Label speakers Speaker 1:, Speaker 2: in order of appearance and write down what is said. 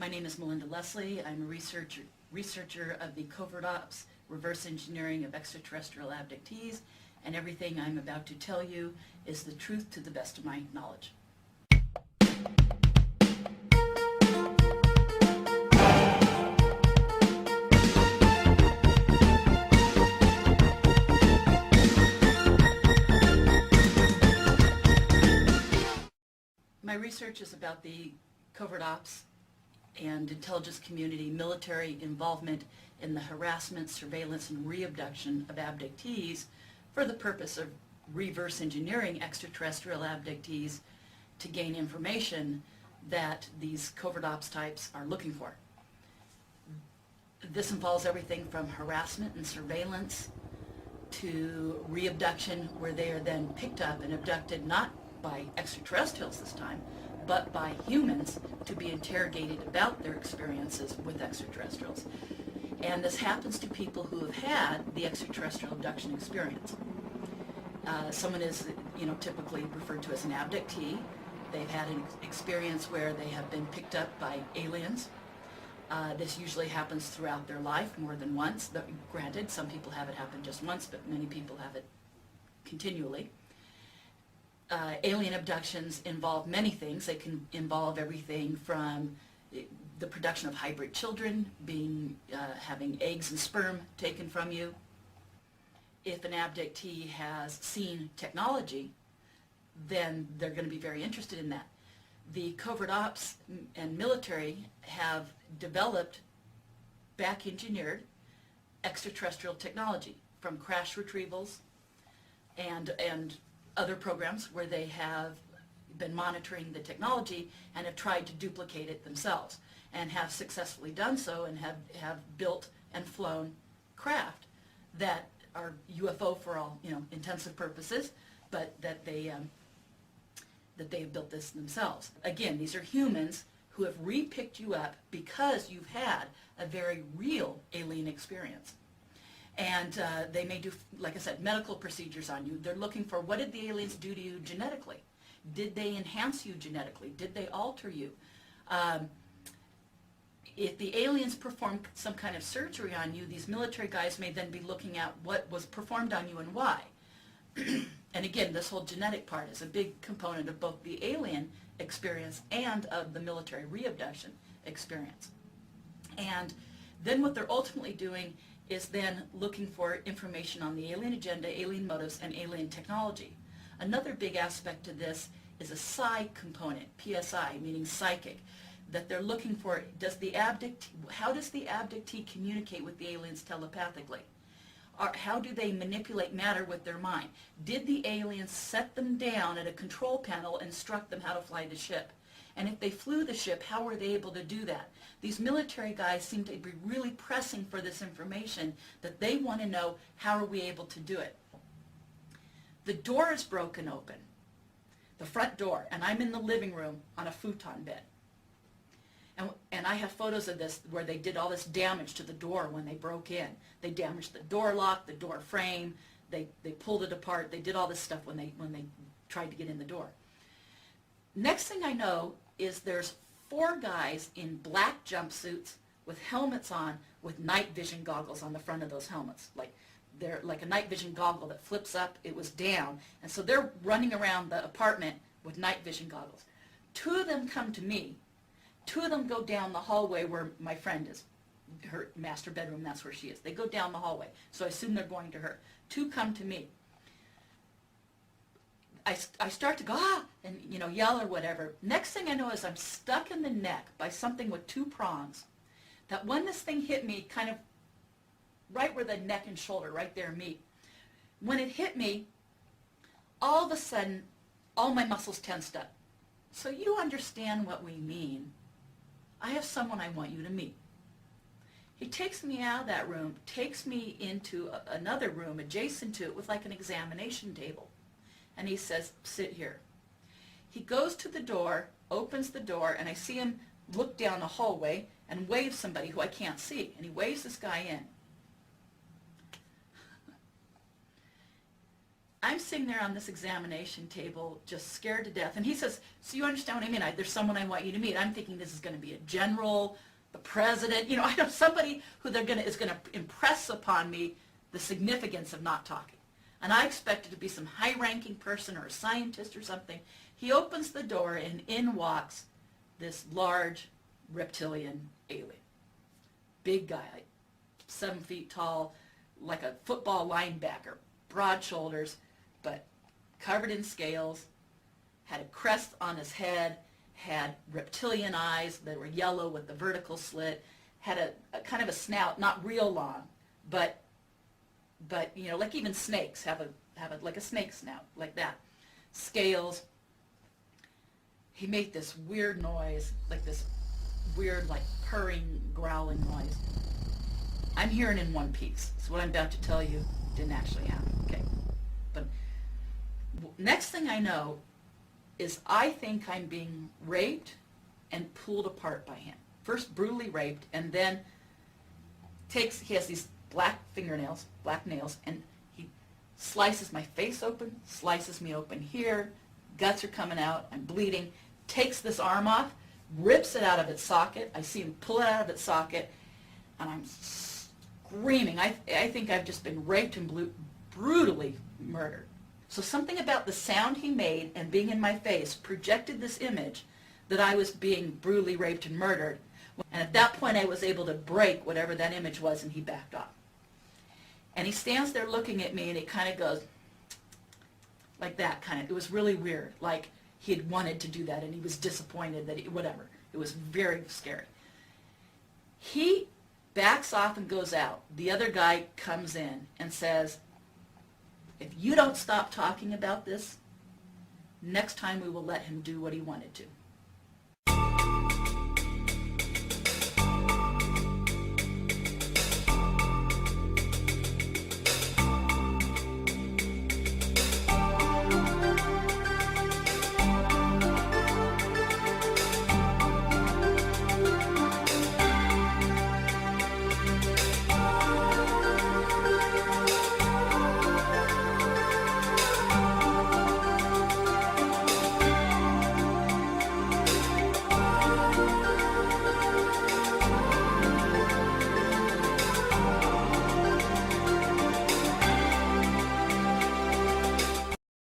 Speaker 1: My name is Melinda Leslie. I'm a researcher of the covert ops, reverse engineering of extraterrestrial abductees, and everything I'm about to tell you is the truth to the best of my knowledge. My research is about the covert ops and intelligence community military involvement in the harassment, surveillance, and reabduction of abductees for the purpose of reverse engineering extraterrestrial abductees to gain information that these covert ops types are looking for. This involves everything from harassment and surveillance to reabduction, where they are then picked up and abducted not by extraterrestrials this time, but by humans to be interrogated about their experiences with extraterrestrials. And this happens to people who have had the extraterrestrial abduction experience. Someone is, typically referred to as an abductee. They've had an experience where they have been picked up by aliens. This usually happens throughout their life more than once. Granted, some people have it happen just once, but many people have it continually. Alien abductions involve many things. They can involve everything from the production of hybrid children, having eggs and sperm taken from you. If an abductee has seen technology, then they're going to be very interested in that. The covert ops and military have developed back-engineered extraterrestrial technology, from crash retrievals and other programs where they have been monitoring the technology and have tried to duplicate it themselves, and have successfully done so, and have built and flown craft that are UFO for all intensive purposes, but that they have built this themselves. Again, these are humans who have re-picked you up because you've had a very real alien experience. And they may do, like I said, medical procedures on you. They're looking for, what did the aliens do to you genetically? Did they enhance you genetically? Did they alter you? If the aliens perform some kind of surgery on you, these military guys may then be looking at what was performed on you and why. And again, this whole genetic part is a big component of both the alien experience and of the military reabduction experience. And then what they're ultimately doing is then looking for information on the alien agenda, alien motives, and alien technology. Another big aspect to this is a psi component, PSI, meaning psychic, that they're looking for. How does the abductee communicate with the aliens telepathically? How do they manipulate matter with their mind? Did the aliens set them down at a control panel and instruct them how to fly the ship? And if they flew the ship, how were they able to do that? These military guys seem to be really pressing for this information, that they want to know, how are we able to do it? The door is broken open, the front door, and I'm in the living room on a futon bed. And I have photos of this where they did all this damage to the door when they broke in. They damaged the door lock, the door frame, they pulled it apart, they did all this stuff when they tried to get in the door. Next thing I know is there's 4 guys in black jumpsuits with helmets on, with night vision goggles on the front of those helmets. They're like a night vision goggle that flips up, it was down, and so they're running around the apartment with night vision goggles. 2 of them come to me. 2 of them go down the hallway where my friend is. Her master bedroom, that's where she is. They go down the hallway, so I assume they're going to her. 2 come to me. I start to go, and yell or whatever. Next thing I know is I'm stuck in the neck by something with 2 prongs, that when this thing hit me, kind of right where the neck and shoulder, right there meet, when it hit me, all of a sudden, all my muscles tensed up. So you understand what we mean. I have someone I want you to meet. He takes me out of that room, takes me into another room adjacent to it with like an examination table. And he says, sit here. He goes to the door, opens the door, and I see him look down the hallway and wave somebody who I can't see. And he waves this guy in. I'm sitting there on this examination table, just scared to death. And he says, so you understand what I mean? There's someone I want you to meet. I'm thinking this is going to be a general, the president, you know, I know somebody who is going to impress upon me the significance of not talking. And I expected to be some high-ranking person or a scientist or something. He opens the door, and in walks this large reptilian alien. Big guy, like 7 feet tall, like a football linebacker, broad shoulders, but covered in scales, had a crest on his head, had reptilian eyes that were yellow with the vertical slit, had a kind of a snout, not real long, but you know, like even snakes have a like a snake snout, like that. Scales. He made this weird noise, like this weird, like purring, growling noise. I'm hearing in one piece. So what I'm about to tell you didn't actually happen, okay? But next thing I know is I think I'm being raped and pulled apart by him. First brutally raped, and then he has these black fingernails, black nails, and he slices my face open, slices me open here, guts are coming out, I'm bleeding, takes this arm off, rips it out of its socket. I see him pull it out of its socket, and I'm screaming. I think I've just been raped and brutally murdered. So something about the sound he made and being in my face projected this image that I was being brutally raped and murdered. And at that point I was able to break whatever that image was, and he backed off. And he stands there looking at me, and he kind of goes like that, kind of. It was really weird, like he had wanted to do that and he was disappointed that whatever. It was very scary. He backs off and goes out. The other guy comes in and says, if you don't stop talking about this, next time we will let him do what he wanted to.